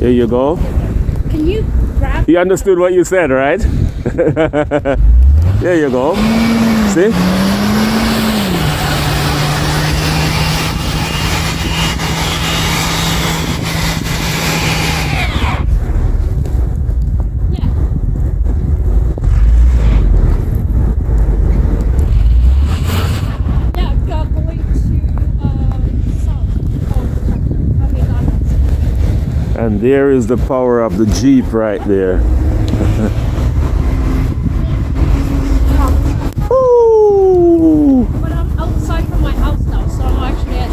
Here you go. Can you grab? You understood what you said, right? There you go. See? And there is the power of the Jeep right there. Ooh. But I'm outside from my house now, so I'm actually at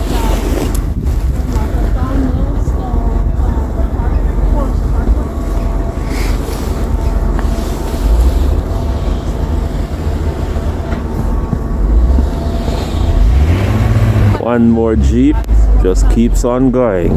One more Jeep just keeps on going.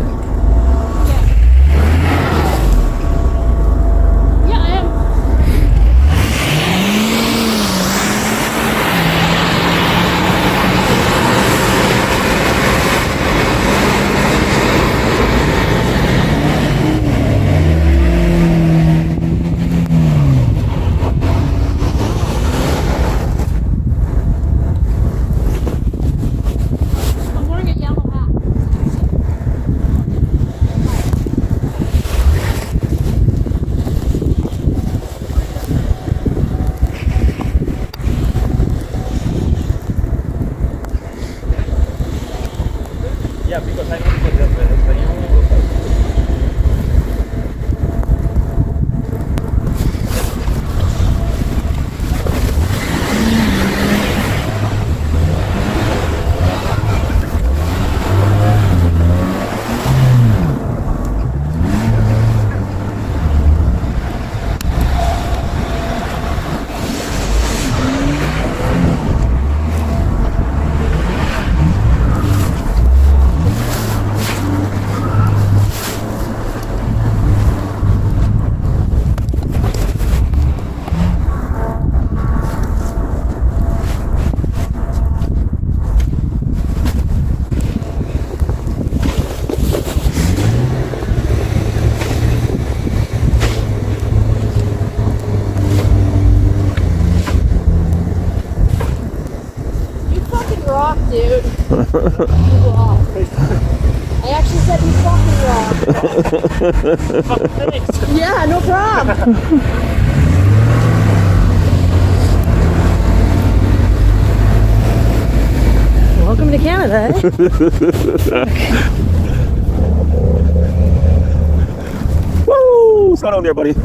Dude. I actually said you fucking wrong. Yeah, no problem. Welcome to Canada, eh? Woo! Slow down there, buddy.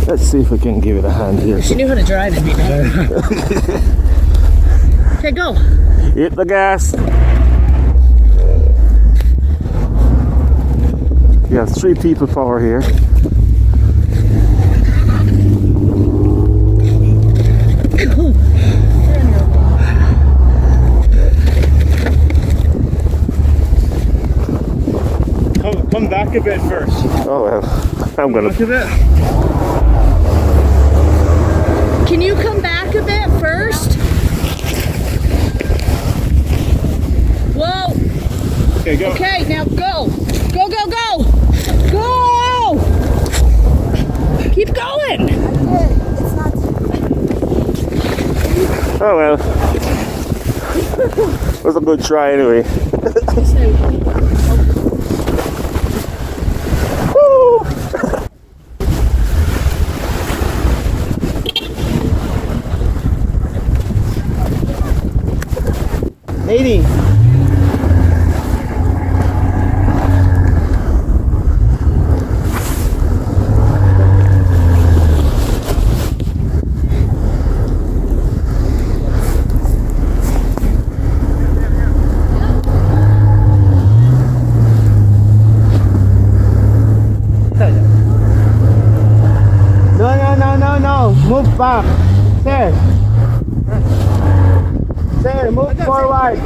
Let's see if we can give it a hand here. If she knew how to drive, it'd be better. Okay, go. Hit the gas. You have 3 people power here. Come back a bit first. Oh well, I'm gonna. Back a bit. Can you come back a bit first? Whoa. Okay, go. Okay, now go. Go, go, go. Go! Keep going. It's not. Oh well. Was a good try anyway. Woo! Lady. No. Move back. Sir. Sir, move forward.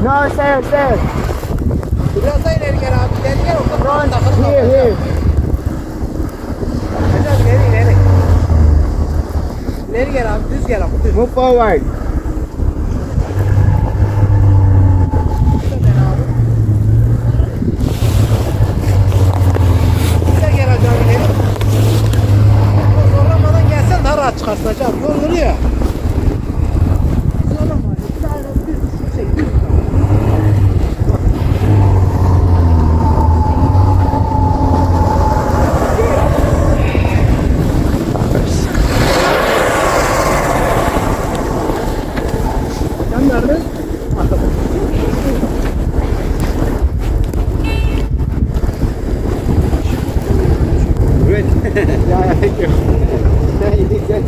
No, sir. Biraz daha ileri gel abi. İleri gel. Orada Front. takılıp Here. Hocam ileri. İleri gel abi. Düz gel abi. Düz. Move forward. Güzel gel hocam ileri. Zorlamadan gelsen daha rahat çıkarsın hocam. Yol yürüyor. Zorlama. Bir tane düz çek. Düz. Sen nerede? Good. Yeah, thank you. Yeah, you did good.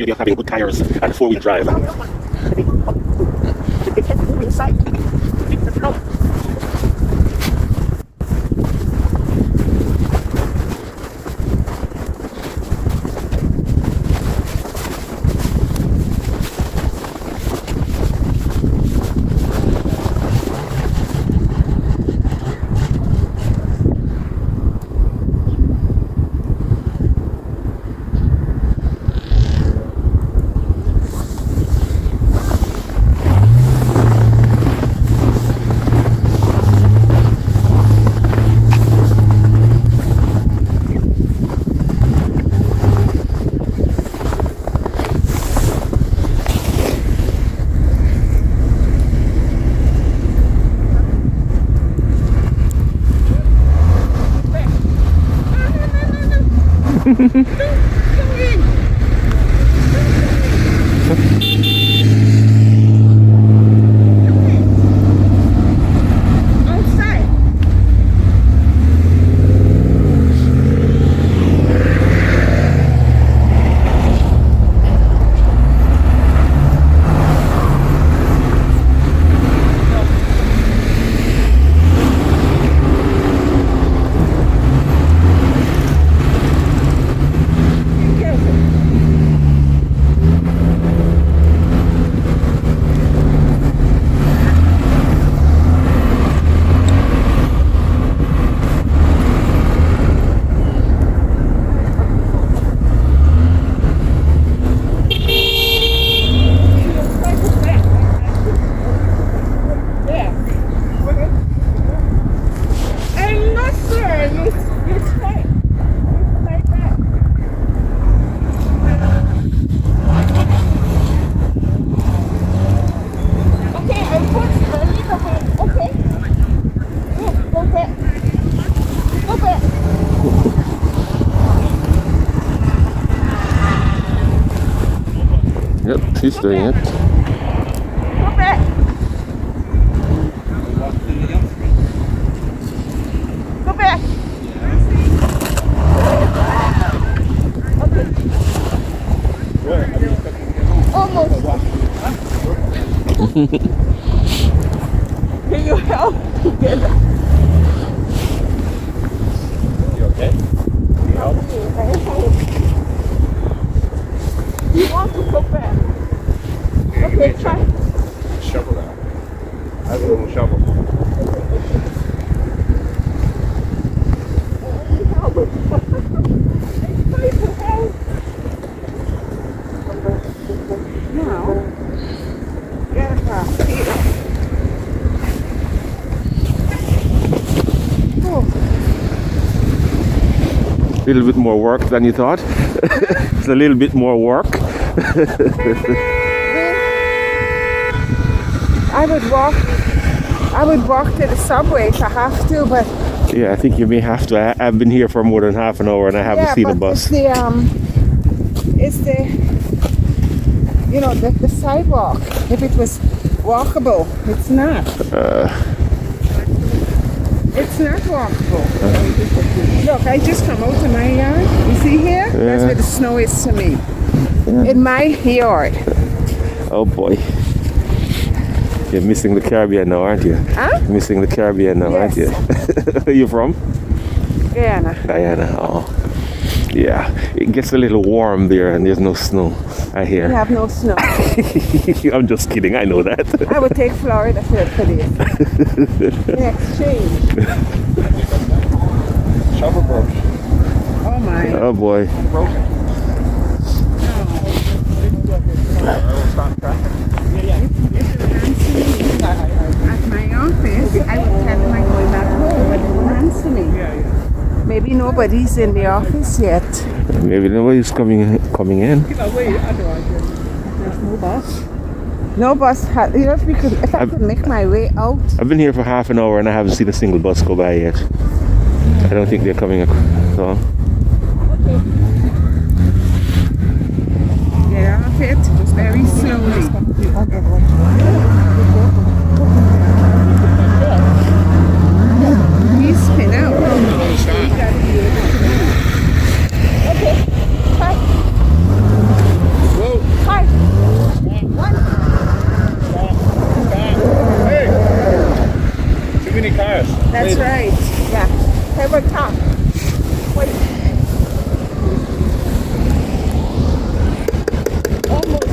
advantage of having good tires and four-wheel drive. Yep, she's doing it. Go back. Almost. Can you help? You okay? You want to go back? Okay, try. Shovel that. I have a little shovel. Now, get across here. Oh, A little bit more work than you thought. It's a little bit more work. I would walk to the subway if I have to, but Yeah, I think you may have to. I've been here for more than half an hour and I haven't seen a bus. It's the the sidewalk. If it was walkable, it's not. It's not walkable. Look, I just come out of my yard. You see here? That's where the snow is to me. In my yard. Oh boy. You're missing the Caribbean now, aren't you? Huh? Missing the Caribbean now, aren't you? Where you from? Guyana. Guyana. Oh. Yeah. It gets a little warm there and there's no snow, I We hear. have no snow. I'm just kidding, I know that. I would take Florida for this. In exchange. Shovel broke. Oh my. Oh boy. Broken. I will stop traffic. At my office, I would tell them I'm going back home, but they won't answer me. Maybe nobody's in the office yet. Maybe nobody's coming in. There's no bus. No bus. If I could make my way out. I've been here for half an hour and I haven't seen a single bus go by yet. I don't think they're coming along. Get off it very slowly. Please spin out. Okay. Bye. Whoa. many cars. That's right. Yeah. Have a talk. Wait. Almost.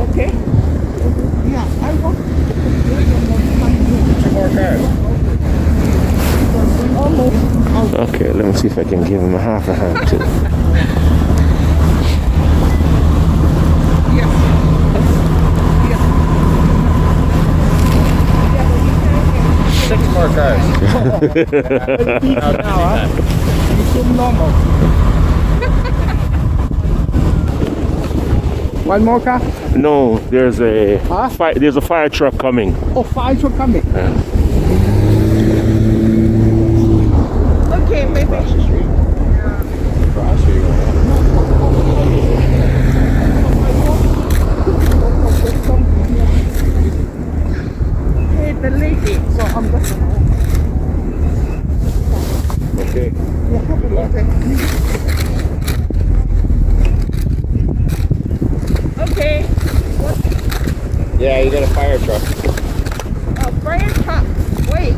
Okay. Yeah, I want. Two more cars. Almost. Okay, let me see if I can give him a half a hand too. Six more cars. normal. One more car? No, there's a Huh? there's a fire truck coming. Oh, fire truck coming. Okay, maybe. Across here. Hey, the lady. So I'm just. Okay. Okay. Yeah, you got a fire truck. Oh, fire truck. Wait.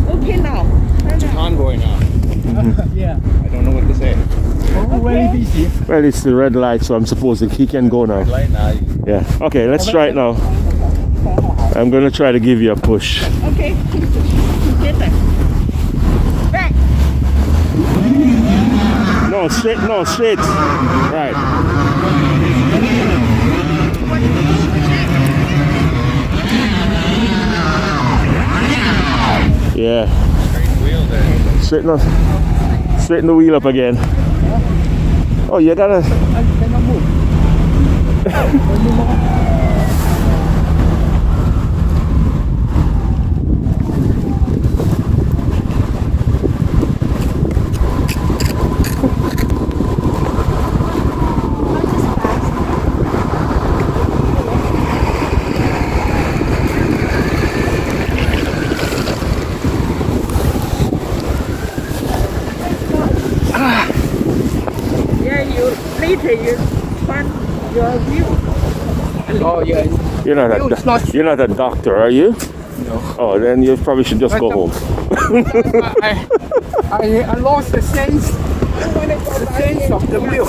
Okay now. It's a convoy now. Yeah. I don't know what to say. Oh, very busy. Well, it's the red light, so I'm supposing he can go now. Light now. Yeah. Okay, let's try it now. I'm gonna try to give you a push. Okay. Get that. Back. No, straight. No, straight. Right. Yeah. Wheel there. Straighten the wheel up again. Oh, you gotta. I cannot move. Yeah, you later you find your view. Oh, yeah. You're not No, it's not. you're not a doctor, are you? No. Oh, then you probably should just go home. I lost the sense of the wheel.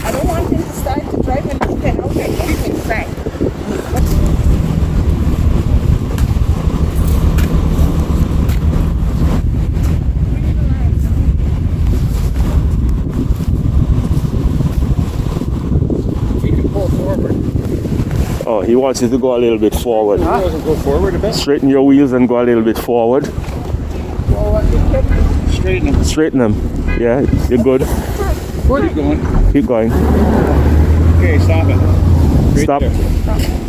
I don't want him to start to drive and he can okay, everything's back. We can pull forward. Oh, he wants you to go a little bit forward. Go forward a bit. Straighten your wheels and go a little bit forward. Straighten them. Straighten them. Yeah, you're good. Where are you going? Keep going. Okay, stop it. Right Stop. there.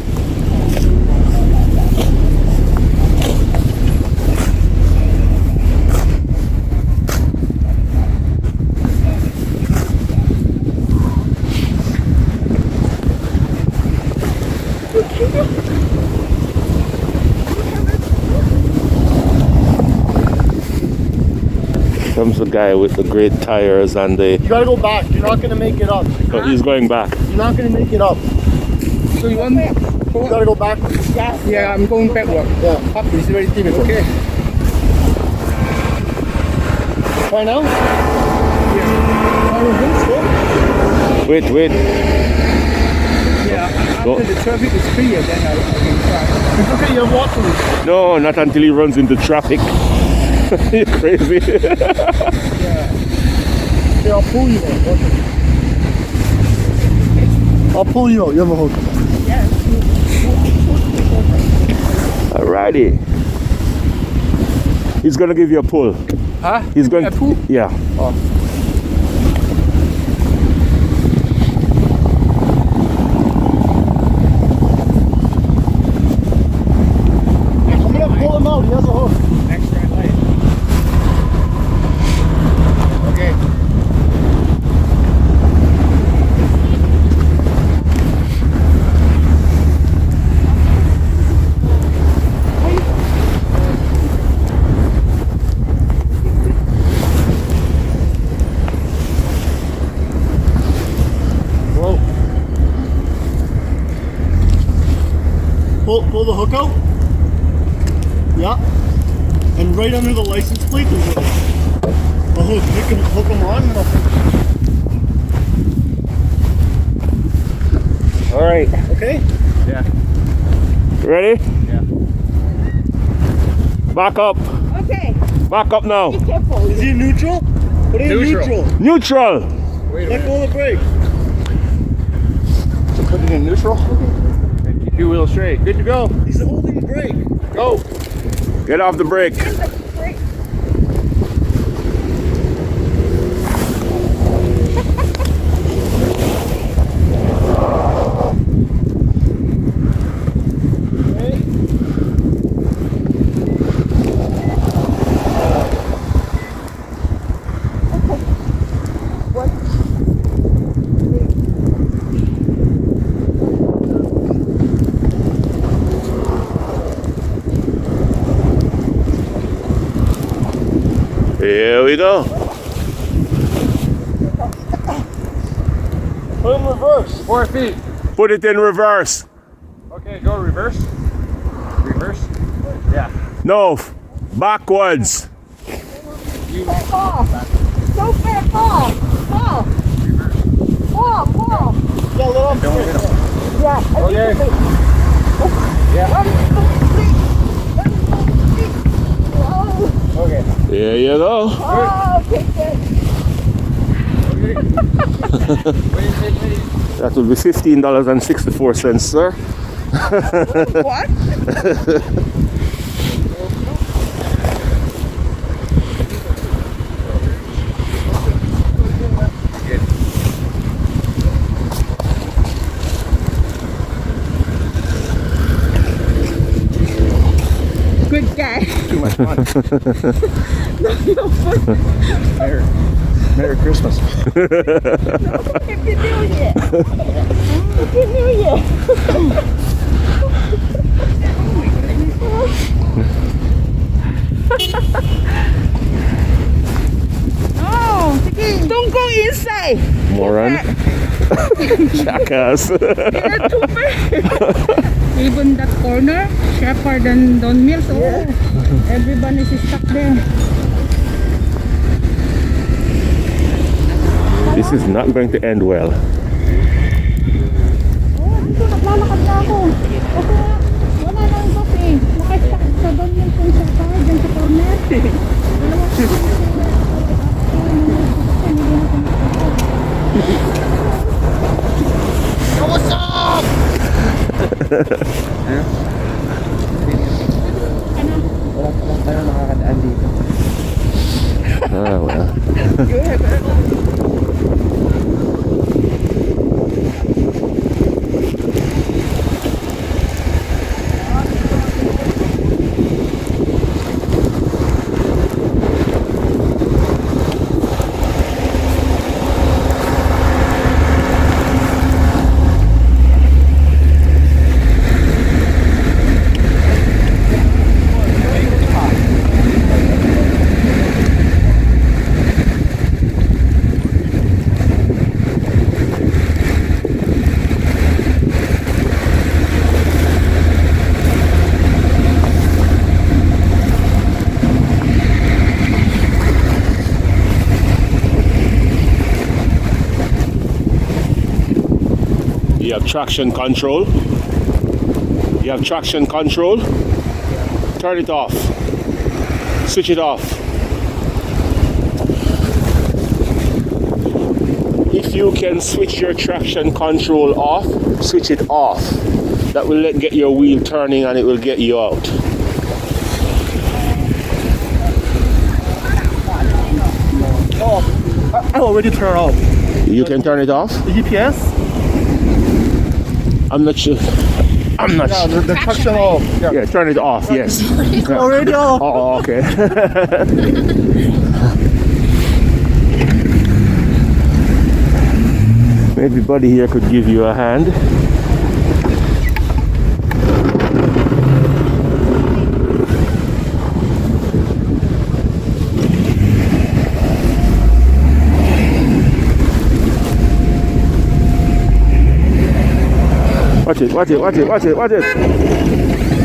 Comes the guy with the great tires and the. You gotta go back. You're not gonna make it up. Oh, he's going back. You're not gonna make it up. So you want me? You gotta go back. Yeah, I'm going backward. Yeah. Up is very difficult. Okay. Right now? Wait. Yeah, Go. after the traffic is clear, then I can try. It's okay, you're walking. No, not until he runs into traffic. You're crazy. Okay, I'll pull you out. Okay. I'll pull you out. You have a hold. Alrighty. He's gonna give you a pull. Huh? He's going. A pull? Yeah. Oh. I'm gonna pull him out. He has a hook. Next red light. Okay. pull the hook out. Yeah. And right under the license plate, there's a hook. Hook them on, and I'll finish. All right. Okay? Yeah. Ready? Yeah. Back up. Okay, Back up now. be careful. Is he in neutral? Put it in Neutral. neutral. Neutral. Wait a Let minute. go of the brake. So put it in neutral. And keep your wheel straight. Good to go. He's holding the brake. Go. Get off the brake. Here we go. Put it in reverse. 4 feet. Put it in reverse. Okay, go reverse. Reverse. Yeah. No, backwards. Fall. So fair, fall. Fall. Fall, fall. Yeah, let off the Don't brake. hit him. Yeah, I Okay. think Yeah. Oh, Okay. There you go. oh, okay, good. That will be $15.64, sir. What? Good guy. Too much fun. Merry Christmas. Happy New Year. Happy New Year. Oh, sige. Don't go inside. Moron. Jackass. Even that corner, sharper than Don Mills. Oh, everyone is stuck there. This is not going to end well. Oh, dito naglalakad na ako. Kasi wala nang bus eh. Nakastuck sa Don Mills yung sharper dyan sa corner. Ah, well. You have traction control. You have traction control. Turn it off. Switch it off. If you can switch your traction control off, switch it off. That will get your wheel turning and it will get you out. Oh, I already turned off. You can turn it off? The GPS? I'm not sure. I'm not Yeah, sure. the traction off. Yeah. Yeah, turn it off, yes. Already off. Oh, okay. Maybe Buddy here could give you a hand. watch it, watch it, watch it, watch it, watch it.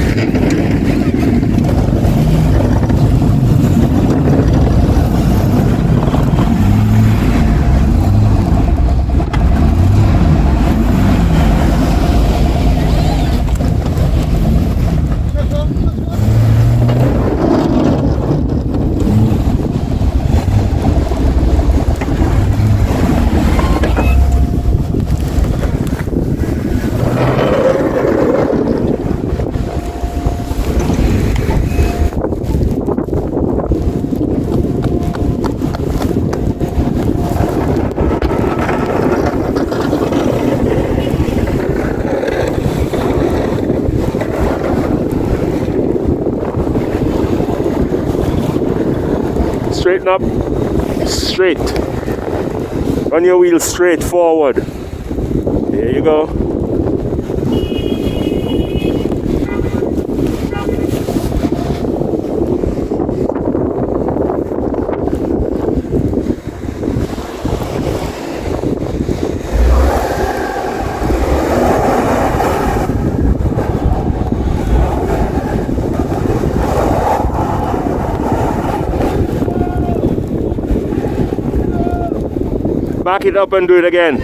Straighten up, straight. Run your wheels straight forward. There you go. Back it up and do it again.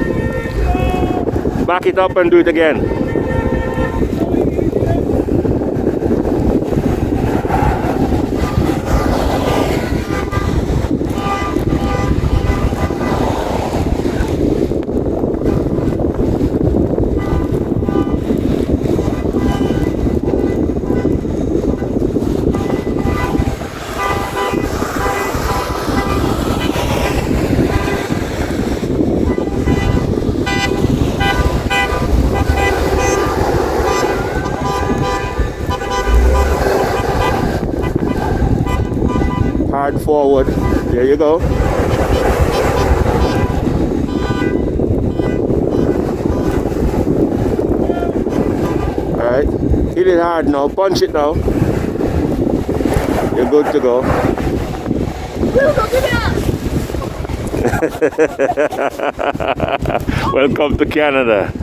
Back it up and do it again. Hard forward. There you go. Alright. Hit it hard now. Punch it now. You're good to go. Welcome to Canada.